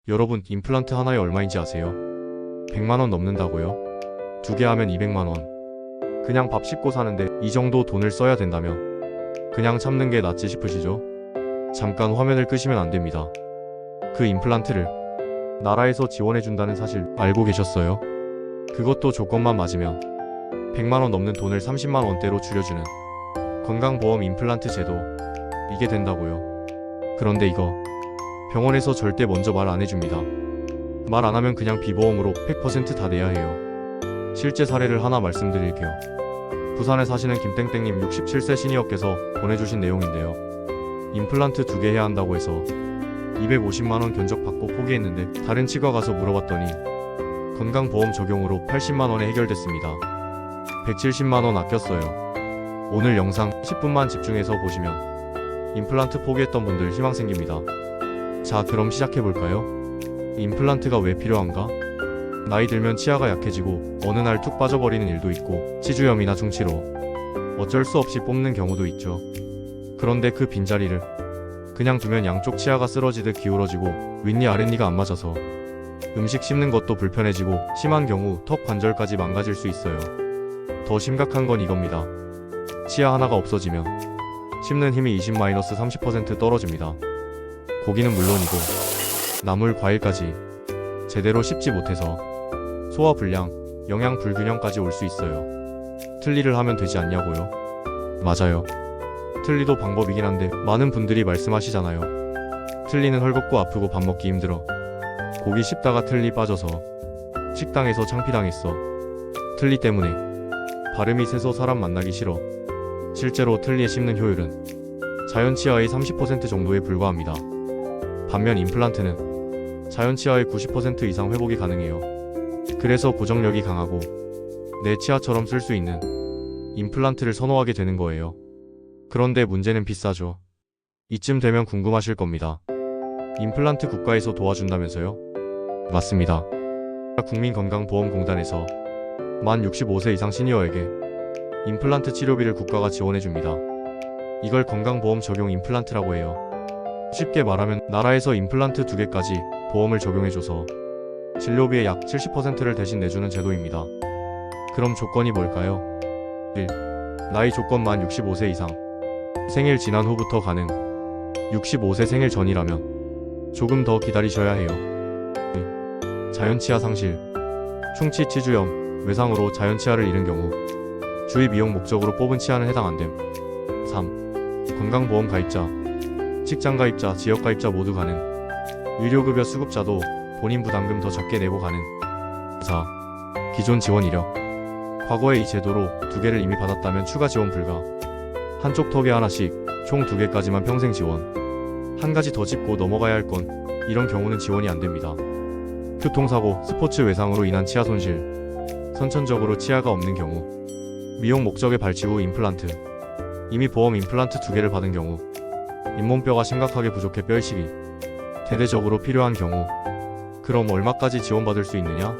여러분, 임플란트 하나에 얼마인지 아세요? 100만원 넘는다고요? 2개 하면 200만원. 그냥 밥 씹고 사는데 이 정도 돈을 써야 된다면 그냥 참는 게 낫지 싶으시죠? 잠깐 화면을 끄시면 안 됩니다. 그 임플란트를 나라에서 지원해준다는 사실 알고 계셨어요? 그것도 조건만 맞으면 100만원 넘는 돈을 30만원대로 줄여주는 건강보험 임플란트 제도, 이게 된다고요. 그런데 이거 병원에서 절대 먼저 말 안 해줍니다. 말 안 하면 그냥 비보험으로 100% 다 내야 해요. 실제 사례를 하나 말씀드릴게요. 부산에 사시는 김땡땡님 67세 시니어께서 보내주신 내용인데요. 임플란트 2개 해야 한다고 해서 250만원 견적받고 포기했는데 다른 치과 가서 물어봤더니 건강보험 적용으로 80만원에 해결됐습니다. 170만원 아꼈어요. 오늘 영상 10분만 집중해서 보시면 임플란트 포기했던 분들 희망 생깁니다. 자, 그럼 시작해볼까요? 임플란트가 왜 필요한가? 나이 들면 치아가 약해지고 어느 날 툭 빠져버리는 일도 있고 치주염이나 충치로 어쩔 수 없이 뽑는 경우도 있죠. 그런데 그 빈자리를 그냥 두면 양쪽 치아가 쓰러지듯 기울어지고 윗니 아랫니가 안 맞아서 음식 씹는 것도 불편해지고 심한 경우 턱 관절까지 망가질 수 있어요. 더 심각한 건 이겁니다. 치아 하나가 없어지면 씹는 힘이 20-30% 떨어집니다. 고기는 물론이고 나물 과일까지 제대로 씹지 못해서 소화 불량, 영양 불균형까지 올 수 있어요. 틀니를 하면 되지 않냐고요? 맞아요. 틀니도 방법이긴 한데 많은 분들이 말씀하시잖아요. 틀니는 헐겁고 아프고 밥 먹기 힘들어. 고기 씹다가 틀니 빠져서 식당에서 창피당했어. 틀니 때문에 발음이 세서 사람 만나기 싫어. 실제로 틀니에 씹는 효율은 자연 치아의 30% 정도에 불과합니다. 반면 임플란트는 자연 치아의 90% 이상 회복이 가능해요. 그래서 고정력이 강하고 내 치아처럼 쓸 수 있는 임플란트를 선호하게 되는 거예요. 그런데 문제는 비싸죠. 이쯤 되면 궁금하실 겁니다. 임플란트 국가에서 도와준다면서요? 맞습니다. 국민건강보험공단에서 만 65세 이상 시니어에게 임플란트 치료비를 국가가 지원해줍니다. 이걸 건강보험 적용 임플란트라고 해요. 쉽게 말하면 나라에서 임플란트 2개까지 보험을 적용해줘서 진료비의 약 70%를 대신 내주는 제도입니다. 그럼 조건이 뭘까요? 1. 나이 조건 만 65세 이상. 생일 지난 후부터 가능. 65세 생일 전이라면 조금 더 기다리셔야 해요. 2. 자연치아 상실. 충치, 치주염, 외상으로 자연치아를 잃은 경우 주의 미용 목적으로 뽑은 치아는 해당 안됨. 3. 건강보험 가입자, 직장가입자, 지역가입자 모두 가능. 의료급여 수급자도 본인 부담금 더 적게 내고 가능. 4. 기존 지원 이력. 과거에 이 제도로 2개를 이미 받았다면 추가 지원 불가. 한쪽 턱에 하나씩 총 2개까지만 평생 지원. 한 가지 더 짚고 넘어가야 할 건 이런 경우는 지원이 안됩니다. 교통사고, 스포츠 외상으로 인한 치아 손실, 선천적으로 치아가 없는 경우, 미용 목적의 발치 후 임플란트, 이미 보험 임플란트 2개를 받은 경우, 잇몸뼈가 심각하게 부족해 뼈 이식이 대대적으로 필요한 경우. 그럼 얼마까지 지원받을 수 있느냐?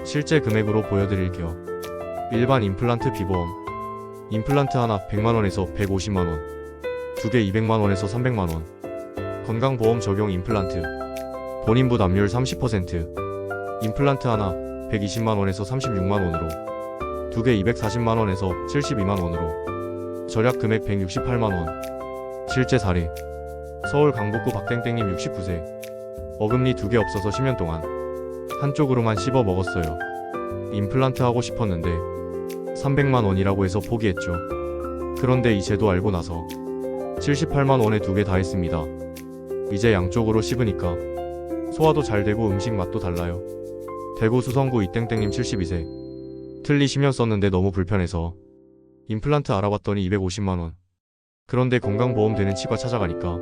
실제 금액으로 보여드릴게요. 일반 임플란트 비보험. 임플란트 하나 100만원에서 150만원, 2개 200만원에서 300만원. 건강보험 적용 임플란트. 본인 부담률 30%. 임플란트 하나 120만원에서 36만원으로, 2개 240만원에서 72만원으로. 절약 금액 168만원. 실제 사례. 서울 강북구 박땡땡님 69세. 어금니 2개 없어서 10년 동안 한쪽으로만 씹어 먹었어요. 임플란트 하고 싶었는데 300만원이라고 해서 포기했죠. 그런데 이 제도 알고 나서 78만원에 2개 다 했습니다. 이제 양쪽으로 씹으니까 소화도 잘 되고 음식 맛도 달라요. 대구 수성구 이땡땡님 72세. 틀니 10년 썼는데 너무 불편해서 임플란트 알아봤더니 250만원. 그런데 건강보험 되는 치과 찾아가니까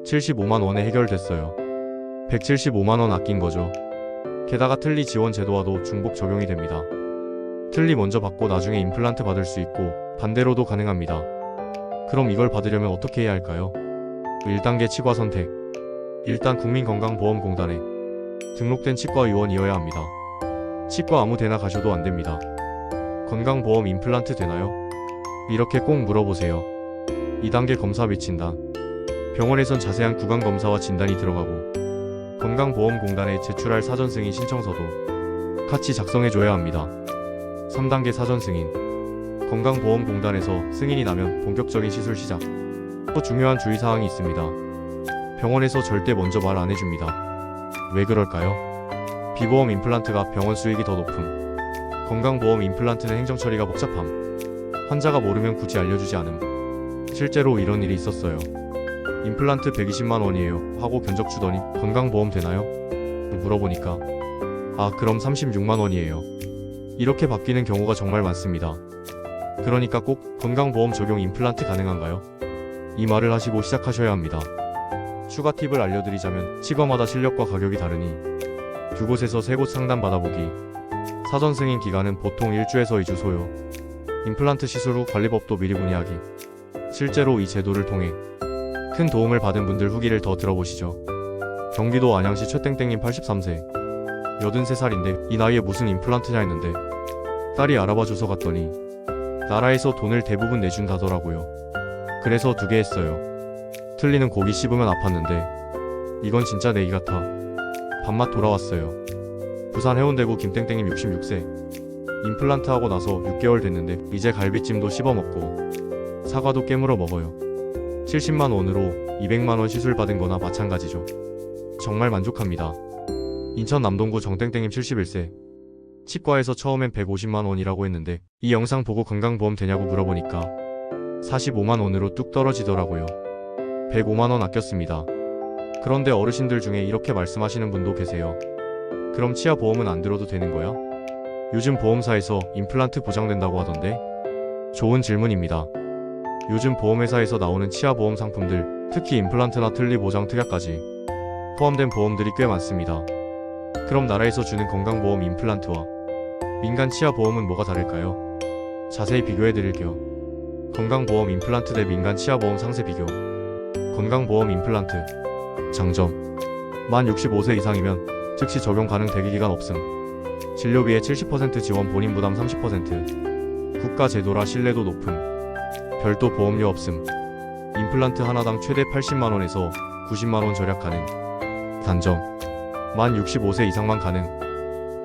75만원에 해결됐어요. 175만원 아낀 거죠. 게다가 틀니 지원 제도와도 중복 적용이 됩니다. 틀니 먼저 받고 나중에 임플란트 받을 수 있고 반대로도 가능합니다. 그럼 이걸 받으려면 어떻게 해야 할까요? 1단계 치과 선택. 일단 국민건강보험공단에 등록된 치과의원이어야 합니다. 치과 아무 데나 가셔도 안됩니다. 건강보험 임플란트 되나요? 이렇게 꼭 물어보세요. 2단계 검사 및 진단. 병원에선 자세한 구강검사와 진단이 들어가고 건강보험공단에 제출할 사전승인 신청서도 같이 작성해줘야 합니다. 3단계 사전승인. 건강보험공단에서 승인이 나면 본격적인 시술 시작. 또 중요한 주의사항이 있습니다. 병원에서 절대 먼저 말 안 해줍니다. 왜 그럴까요? 비보험 임플란트가 병원 수익이 더 높음. 건강보험 임플란트는 행정처리가 복잡함. 환자가 모르면 굳이 알려주지 않음. 실제로 이런 일이 있었어요. 임플란트 120만원이에요 하고 견적 주더니 건강보험 되나요? 물어보니까 아 그럼 36만원이에요. 이렇게 바뀌는 경우가 정말 많습니다. 그러니까 꼭 건강보험 적용 임플란트 가능한가요? 이 말을 하시고 시작하셔야 합니다. 추가 팁을 알려드리자면 치과마다 실력과 가격이 다르니 두 곳에서 세 곳 상담 받아보기. 사전 승인 기간은 보통 1주에서 2주 소요. 임플란트 시술 후 관리법도 미리 문의하기. 실제로 이 제도를 통해 큰 도움을 받은 분들 후기를 더 들어보시죠. 경기도 안양시 최땡땡님 83세 83살인데 이 나이에 무슨 임플란트냐 했는데 딸이 알아봐줘서 갔더니 나라에서 돈을 대부분 내준다더라고요. 그래서 2개 했어요. 틀리는 고기 씹으면 아팠는데 이건 진짜 내기 같아. 밥맛 돌아왔어요. 부산 해운대구 김땡땡님 66세 임플란트 하고 나서 6개월 됐는데 이제 갈비찜도 씹어먹고 사과도 깨물어 먹어요. 70만원으로 200만원 시술 받은 거나 마찬가지죠. 정말 만족합니다. 인천 남동구 정땡땡님 71세 치과에서 처음엔 150만원이라고 했는데 이 영상 보고 건강보험 되냐고 물어보니까 45만원으로 뚝 떨어지더라고요. 105만원 아꼈습니다. 그런데 어르신들 중에 이렇게 말씀하시는 분도 계세요. 그럼 치아보험은 안 들어도 되는 거야? 요즘 보험사에서 임플란트 보장된다고 하던데? 좋은 질문입니다. 요즘 보험회사에서 나오는 치아보험 상품들, 특히 임플란트나 틀니 보장 특약까지 포함된 보험들이 꽤 많습니다. 그럼 나라에서 주는 건강보험 임플란트와 민간 치아보험은 뭐가 다를까요? 자세히 비교해드릴게요. 건강보험 임플란트 대 민간 치아보험 상세 비교. 건강보험 임플란트 장점. 만 65세 이상이면 즉시 적용 가능 대기기간 없음. 진료비의 70% 지원 본인 부담 30%. 국가 제도라 신뢰도 높음. 별도 보험료 없음. 임플란트 하나당 최대 80만원에서 90만원 절약 가능. 단점. 만 65세 이상만 가능.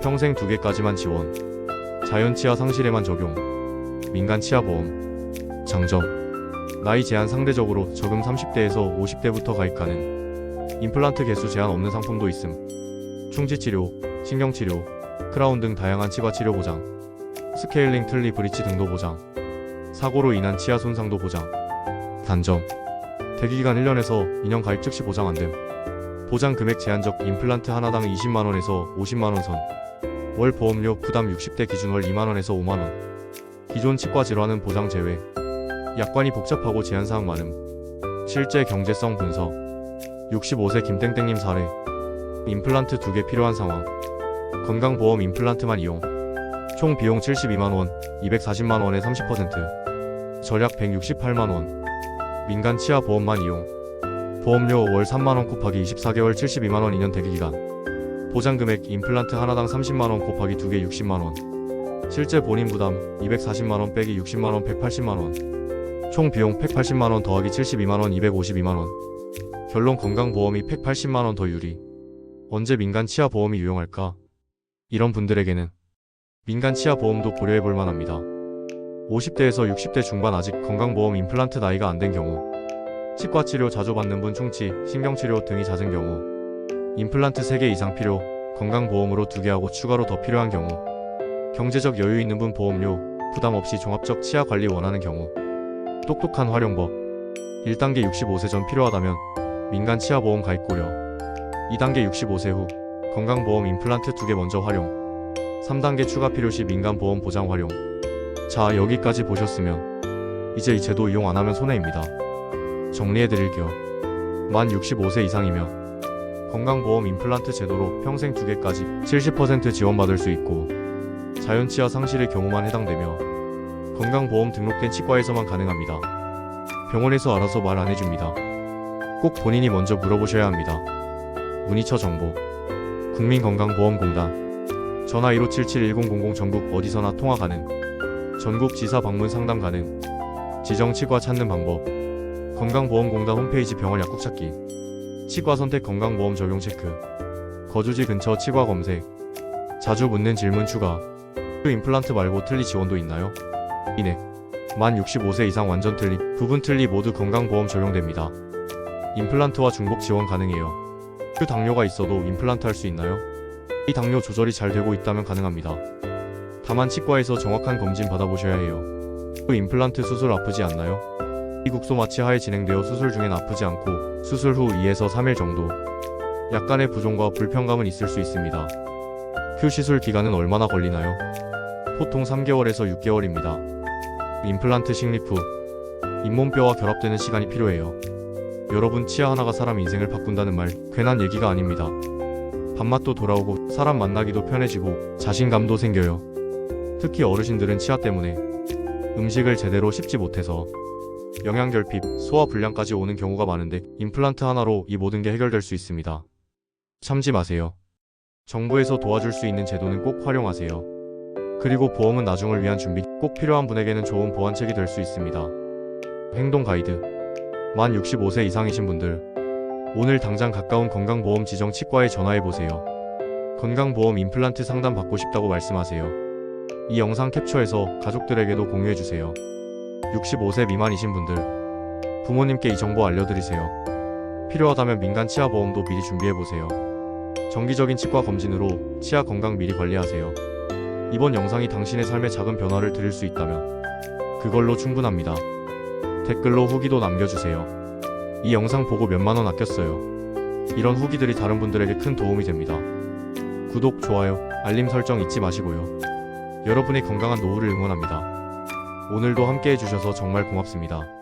평생 2개까지만 지원. 자연치아 상실에만 적용. 민간 치아보험. 장점. 나이 제한 상대적으로 적음 30대에서 50대부터 가입 가능. 임플란트 개수 제한 없는 상품도 있음. 충치치료, 신경치료, 크라운 등 다양한 치과치료 보장. 스케일링 틀니 브릿지 등도 보장. 사고로 인한 치아 손상도 보장. 단점. 대기기간 1년에서 2년 가입 즉시 보장 안됨. 보장 금액 제한적. 임플란트 하나당 20만원에서 50만원 선. 월 보험료 부담 60대 기준 월 2만원에서 5만원. 기존 치과 질환은 보장 제외. 약관이 복잡하고 제한사항 많음. 실제 경제성 분석. 65세 김땡땡님 사례. 임플란트 2개 필요한 상황. 건강보험 임플란트만 이용. 총 비용 72만원, 240만원에 30%. 절약 168만원. 민간 치아보험만 이용. 보험료 월 3만원 곱하기 24개월 72만원 2년 대기기간. 보장금액 임플란트 하나당 30만원 곱하기 2개 60만원. 실제 본인 부담 240만원 빼기 60만원 180만원. 총 비용 180만원 더하기 72만원 252만원. 결론 건강보험이 180만원 더 유리. 언제 민간 치아보험이 유용할까? 이런 분들에게는 민간 치아보험도 고려해볼 만합니다. 50대에서 60대 중반 아직 건강보험 임플란트 나이가 안 된 경우, 치과치료 자주 받는 분 충치, 신경치료 등이 잦은 경우, 임플란트 3개 이상 필요, 건강보험으로 2개 하고 추가로 더 필요한 경우, 경제적 여유 있는 분 보험료, 부담 없이 종합적 치아 관리 원하는 경우, 똑똑한 활용법. 1단계 65세 전 필요하다면 민간 치아보험 가입 고려. 2단계 65세 후 건강보험 임플란트 2개 먼저 활용. 3단계 추가 필요시 민간 보험 보장 활용. 자, 여기까지 보셨으면 이제 이 제도 이용 안하면 손해입니다. 정리해드릴게요. 만 65세 이상이면 건강보험 임플란트 제도로 평생 2개까지 70% 지원받을 수 있고, 자연치아 상실의 경우만 해당되며 건강보험 등록된 치과에서만 가능합니다. 병원에서 알아서 말 안 해줍니다. 꼭 본인이 먼저 물어보셔야 합니다. 문의처 정보. 국민건강보험공단. 전화 1577-1000 전국 어디서나 통화 가능. 전국 지사 방문 상담 가능. 지정 치과 찾는 방법. 건강보험공단 홈페이지 병원 약국 찾기. 치과 선택 건강보험 적용 체크. 거주지 근처 치과 검색. 자주 묻는 질문 추가. 임플란트 말고 틀니 지원도 있나요? 이네. 만 65세 이상 완전 틀니, 부분 틀니 모두 건강보험 적용됩니다. 임플란트와 중복 지원 가능해요. 당뇨가 있어도 임플란트 할 수 있나요? 이 당뇨 조절이 잘 되고 있다면 가능합니다. 다만 치과에서 정확한 검진 받아보셔야 해요. 임플란트 수술 아프지 않나요? 이 국소 마취 하에 진행되어 수술 중엔 아프지 않고 수술 후 2에서 3일 정도 약간의 부종과 불편감은 있을 수 있습니다. 시술 기간은 얼마나 걸리나요? 보통 3개월에서 6개월입니다. 임플란트 식립 후 잇몸뼈와 결합되는 시간이 필요해요. 여러분, 치아 하나가 사람 인생을 바꾼다는 말 괜한 얘기가 아닙니다. 밥맛도 돌아오고 사람 만나기도 편해지고 자신감도 생겨요. 특히 어르신들은 치아 때문에 음식을 제대로 씹지 못해서 영양결핍, 소화불량까지 오는 경우가 많은데 임플란트 하나로 이 모든 게 해결될 수 있습니다. 참지 마세요. 정부에서 도와줄 수 있는 제도는 꼭 활용하세요. 그리고 보험은 나중을 위한 준비, 꼭 필요한 분에게는 좋은 보완책이 될 수 있습니다. 행동 가이드. 만 65세 이상이신 분들, 오늘 당장 가까운 건강보험 지정 치과에 전화해보세요. 건강보험 임플란트 상담 받고 싶다고 말씀하세요. 이 영상 캡처해서 가족들에게도 공유해주세요. 65세 미만이신 분들, 부모님께 이 정보 알려드리세요. 필요하다면 민간 치아보험도 미리 준비해보세요. 정기적인 치과 검진으로 치아 건강 미리 관리하세요. 이번 영상이 당신의 삶에 작은 변화를 드릴 수 있다면 그걸로 충분합니다. 댓글로 후기도 남겨주세요. 이 영상 보고 몇만원 아꼈어요. 이런 후기들이 다른 분들에게 큰 도움이 됩니다. 구독, 좋아요, 알림 설정 잊지 마시고요. 여러분의 건강한 노후를 응원합니다. 오늘도 함께 해주셔서 정말 고맙습니다.